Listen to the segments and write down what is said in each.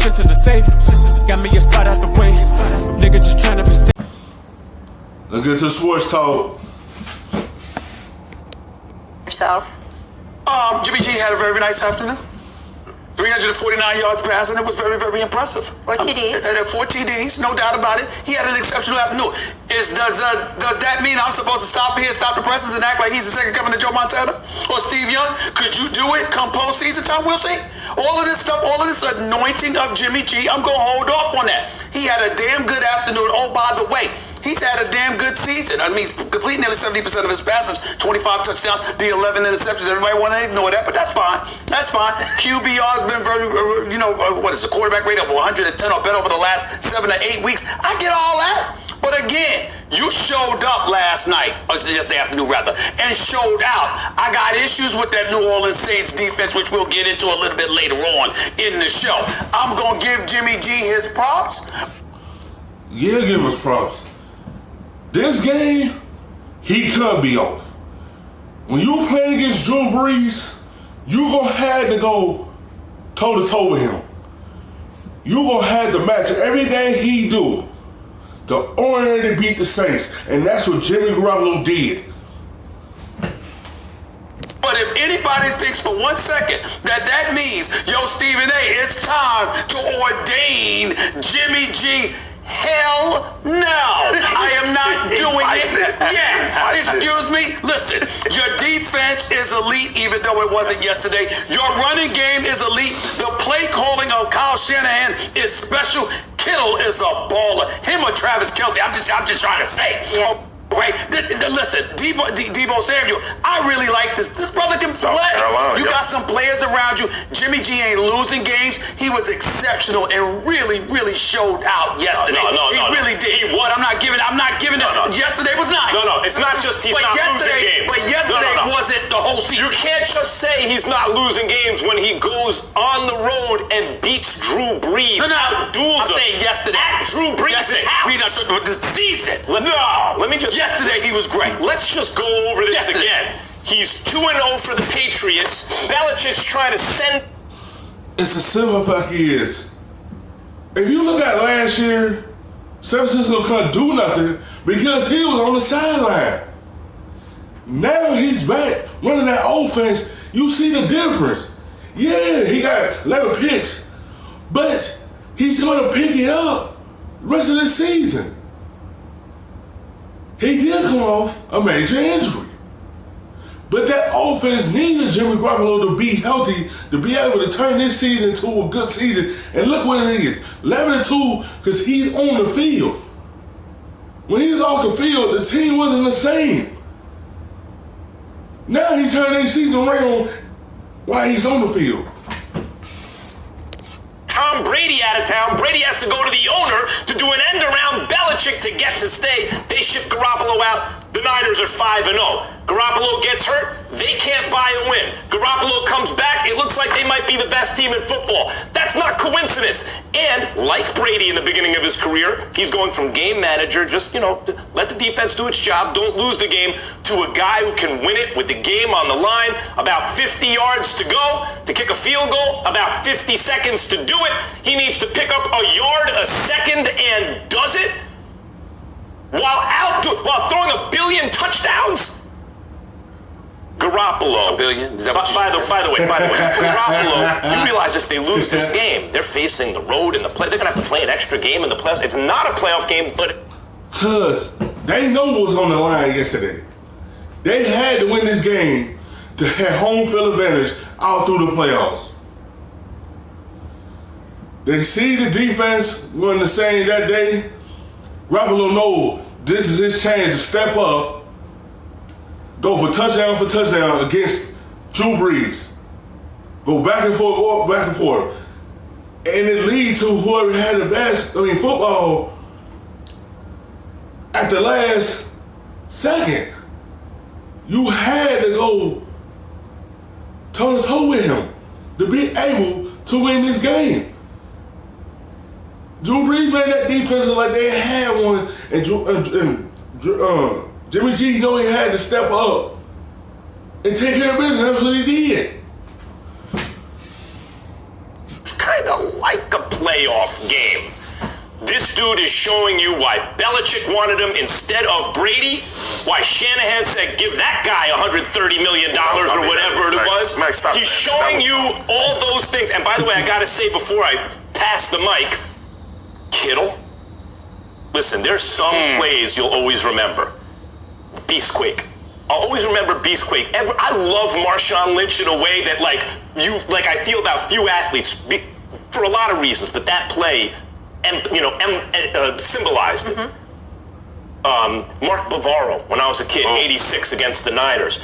shit's in the safe. Got me a spot out the way. Nigga just tryna be safe. Let's get to sports talk. Yourself. Jimmy G had a very nice afternoon. 349 yards passing. It was very, very impressive. 4 TDs. 4 TDs, no doubt about it. He had an exceptional afternoon. Does that mean I'm supposed to stop here, stop the presses, and act like he's the second coming to Joe Montana or Steve Young? Could you do it come postseason time? We'll see. All of this stuff, all of this anointing of Jimmy G, I'm going to hold off on that. He had a damn good afternoon. Oh, by the way, he's had a damn good season. I mean, completing nearly 70% of his passes, 25 touchdowns, the 11 interceptions. Everybody want to ignore that, but that's fine. That's fine. QBR's been very, what is the quarterback rate of 110 or better over the last 7 to 8 weeks? I get all that. But again, you showed up last night, or yesterday afternoon rather, and showed out. I got issues with that New Orleans Saints defense, which we'll get into a little bit later on in the show. I'm going to give Jimmy G his props. Yeah, give us props. This game, he could be off. When you play against Drew Brees, you gonna have to go toe-to-toe with him. You gonna have to match everything he do to ordinarily beat the Saints. And that's what Jimmy Garoppolo did. But if anybody thinks for 1 second that means, yo, Stephen A., it's time to ordain Jimmy G, hell no. I am not doing it. Yeah, excuse me. Listen, your defense is elite, even though it wasn't yesterday. Your running game is elite. The play calling of Kyle Shanahan is special. Kittle is a baller. Him or Travis Kelce, I'm just trying to say. Yeah. Right? Listen, Debo Samuel, I really like this. This brother can play. You got some players around you. Jimmy G ain't losing games. He was exceptional and really, really showed out yesterday. He really did. What? I'm not giving it. Yesterday was nice. No, it's not just he's not losing games. But yesterday wasn't the whole season. You can't just say he's not losing games when he goes on the road and beats Drew Brees. I'm saying yesterday. At Drew Brees' house. The season. Let me just... Yesterday he was great. Let's just go over this again. He's 2-0 for the Patriots. Belichick's trying to send... It's a simple fact is, if you look at last year, San Francisco couldn't do nothing because he was on the sideline. Now he's back running that offense. You see the difference. Yeah, he got 11 picks, but he's going to pick it up the rest of this season. He did come off a major injury. But that offense needed Jimmy Garoppolo to be healthy, to be able to turn this season into a good season. And look what it is, 11-2, because he's on the field. When he was off the field, the team wasn't the same. Now he turned their season around while he's on the field. Tom Brady out of town. Brady has to go to the owner to do an end around Belichick to get to stay. They ship Garoppolo out. The Niners are 5-0. Garoppolo gets hurt. They can't buy a win. Garoppolo comes back. It looks like they might be the best team in football. That's not coincidence. And like Brady in the beginning of his career, he's going from game manager, just, let the defense do its job, don't lose the game, to a guy who can win it with the game on the line, about 50 yards to go, to kick a field goal, about 50 seconds to do it. He needs to pick up a yard a second and does it while throwing a billion touchdowns. Garoppolo. A billion? By the way, Garoppolo, you realize if they lose this game, they're facing the road in the play. They're going to have to play an extra game in the playoffs. It's not a playoff game, but... Because they know what was on the line yesterday. They had to win this game to have home field advantage all through the playoffs. They see the defense wasn't the same that day. Garoppolo know this is his chance to step up, go for touchdown against Drew Brees. Go back and forth. And it leads to whoever had the best, football at the last second. You had to go toe-to-toe with him to be able to win this game. Drew Brees made that defense look like they had one, and Jimmy G, he had to step up and take care of business. That's what he did. It's kind of like a playoff game. This dude is showing you why Belichick wanted him instead of Brady, why Shanahan said give that guy $130 million or whatever it was. He's showing you all those things. And by the way, I got to say before I pass the mic, Kittle, listen, there's some plays you'll always remember. Beastquake. I'll always remember Beastquake. I love Marshawn Lynch in a way that I feel about few athletes for a lot of reasons, but that play symbolized it. Mark Bavaro, when I was a kid, 86 against the Niners.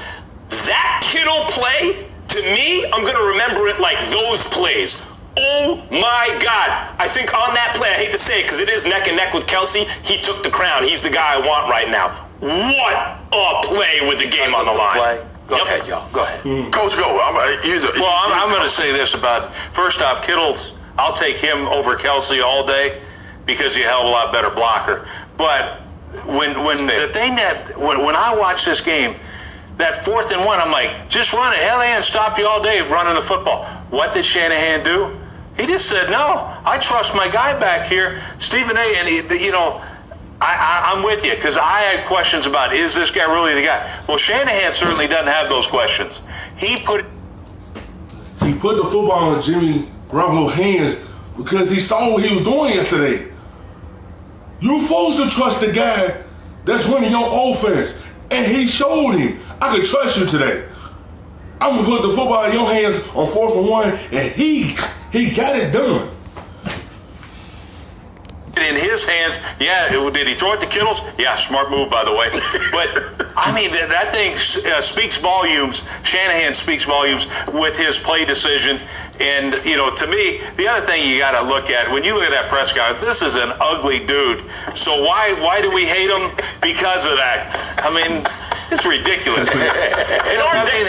That Kittle play, to me, I'm going to remember it like those plays. Oh my God. I think on that play, I hate to say it because it is neck and neck with Kelsey, he took the crown. He's the guy I want right now. What a play with the game on the line. Go ahead, y'all. Go ahead. Coach, go. I'm going to say this about, first off, Kittle's, I'll take him over Kelsey all day because he's a hell of a lot better blocker. But when I watch this game, that 4th and 1, I'm like, just run it. Hell, and stop you all day running the football. What did Shanahan do? He just said, no, I trust my guy back here, Stephen A. And, I'm with you because I had questions about, is this guy really the guy? Well, Shanahan certainly doesn't have those questions. He put the football in Jimmy Garoppolo's hands because he saw what he was doing yesterday. You're supposed to trust the guy that's running your offense. And he showed him, I can trust you today. I'm going to put the football in your hands on 4th and 1, and he got it done. in his hands. Yeah, did he throw it to Kittles? Yeah, smart move, by the way. But, I mean, that thing speaks volumes. Shanahan speaks volumes with his play decision. And, you know, to me, the other thing you got to look at, when you look at that press conference, this is an ugly dude. So why do we hate him? Because of that. I mean, it's ridiculous. In our day,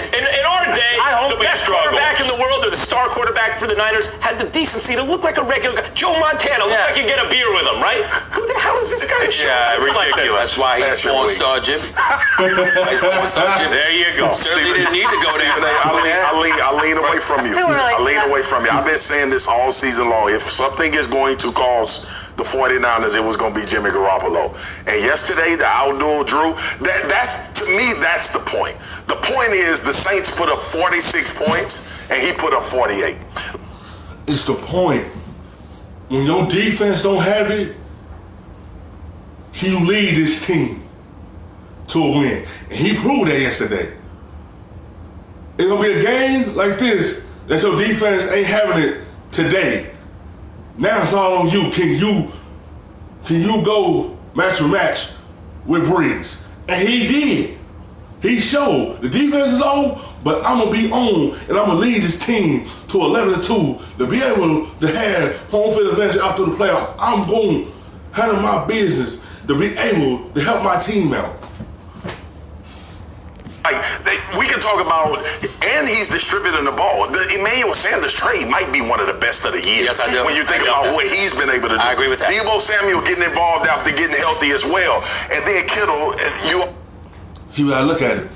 the best quarterback in the world, or the star quarterback for the Niners, had the decency to look like a regular guy. Joe Montana looked like you get a beer with him, right? Who the hell is this guy? Yeah, ridiculous. That's why he's porn star Jimmy. There you go. Certainly didn't need to go there. I lean away from you. I lean away from you. I've been saying this all season long. If something is going to cause the 49ers, it was going to be Jimmy Garoppolo. And yesterday, the outdoor Drew, that's to me, that's the point. The point is the Saints put up 46 points, and he put up 48. It's the point. When your defense don't have it, you lead this team to a win. And he proved that yesterday. It's going to be a game like this that your defense ain't having it today. Now it's all on you. Can you go match for match with Breeze? And he did. He showed the defense is on, but I'm gonna be on, and I'm gonna lead this team to 11-2 to be able to have home field advantage out through the playoff. I'm going to handle my business to be able to help my team out. We can talk about, and he's distributing the ball. The Emmanuel Sanders trade might be one of the best of the year. Yes, I do. When you think about what he's been able to do. I agree with that. Deebo Samuel getting involved after getting healthy as well. And then Kittle, You gotta look at it.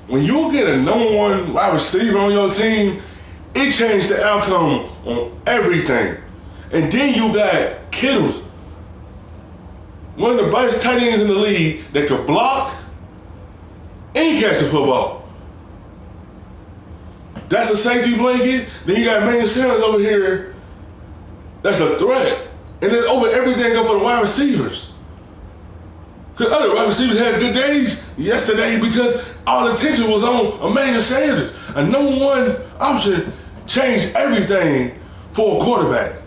When you get a number one wide receiver on your team, it changed the outcome on everything. And then you got Kittles, one of the best tight ends in the league that could block and catch the football. That's a safety blanket. Then you got Emmanuel Sanders over here. That's a threat. And then over everything up for the wide receivers. Because other wide receivers had good days yesterday because all the attention was on Emmanuel Sanders. A number one option changed everything for a quarterback.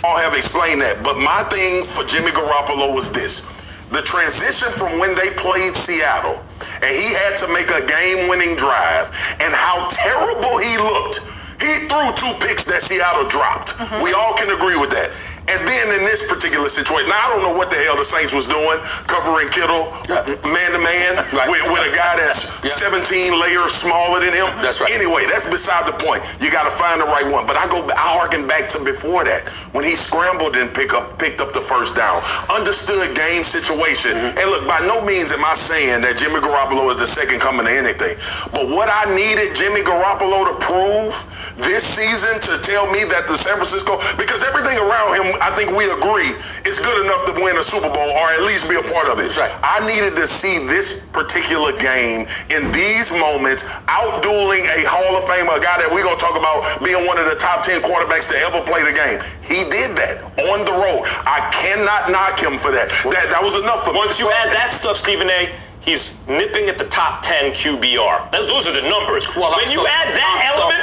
all have explained that. But my thing for Jimmy Garoppolo was this. The transition from when they played Seattle and he had to make a game-winning drive and how terrible he looked. He threw 2 picks that Seattle dropped. We all can agree with that. And then in this particular situation, now I don't know what the hell the Saints was doing, covering Kittle man-to-man with a guy that's 17 layers smaller than him. That's right. Anyway, that's beside the point. You got to find the right one. But I harken back to before that, when he scrambled and picked up the first down. Understood game situation. And look, by no means am I saying that Jimmy Garoppolo is the second coming to anything. But what I needed Jimmy Garoppolo to prove this season to tell me that the San Francisco, because everything around him, I think we agree, is good enough to win a Super Bowl or at least be a part of it. Right. I needed to see this particular game in these moments out-dueling a Hall of Famer, a guy that we're going to talk about being one of the top 10 quarterbacks to ever play the game. He did that on the road. I cannot knock him for that. That was enough for me. Once you add that stuff, Stephen A., he's nipping at the top 10 QBR. Those are the numbers. Well, when you add that element,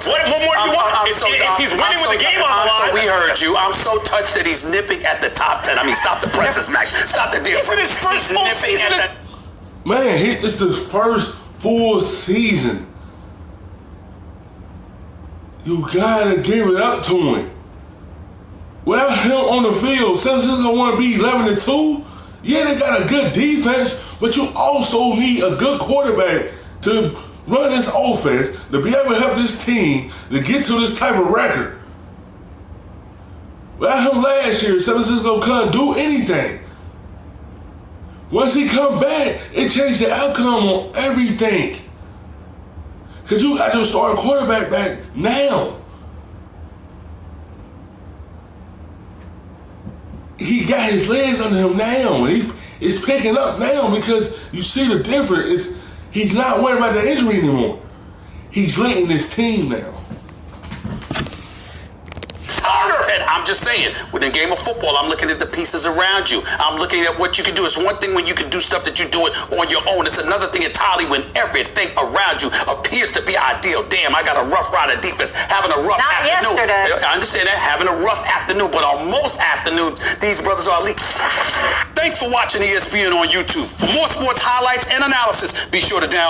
what more do you want? If he's winning with the game on the line. We heard you. I'm so touched that he's nipping at the top 10. I mean, stop the presses, Mac. Stop the deal. Isn't his first full season? Man, it's the first full season. You gotta give it up to him. Without him on the field, San Francisco want to be 11-2. Yeah, they got a good defense, but you also need a good quarterback to run this offense, to be able to help this team to get to this type of record. Without him last year, San Francisco couldn't do anything. Once he come back, it changed the outcome on everything. Because you got your starting quarterback back now. He got his legs under him now. He's picking up now because you see the difference. He's not worried about the injury anymore. He's leading this team now. I'm just saying, within the game of football, I'm looking at the pieces around you. I'm looking at what you can do. It's one thing when you can do stuff that you do it on your own. It's another thing entirely when everything around you appears to be ideal. Damn, I got a rough ride of defense, having a rough afternoon. Yesterday. I understand that, having a rough afternoon, but on most afternoons, these brothers are elite. Thanks for watching ESPN on YouTube. For more sports highlights and analysis, be sure to download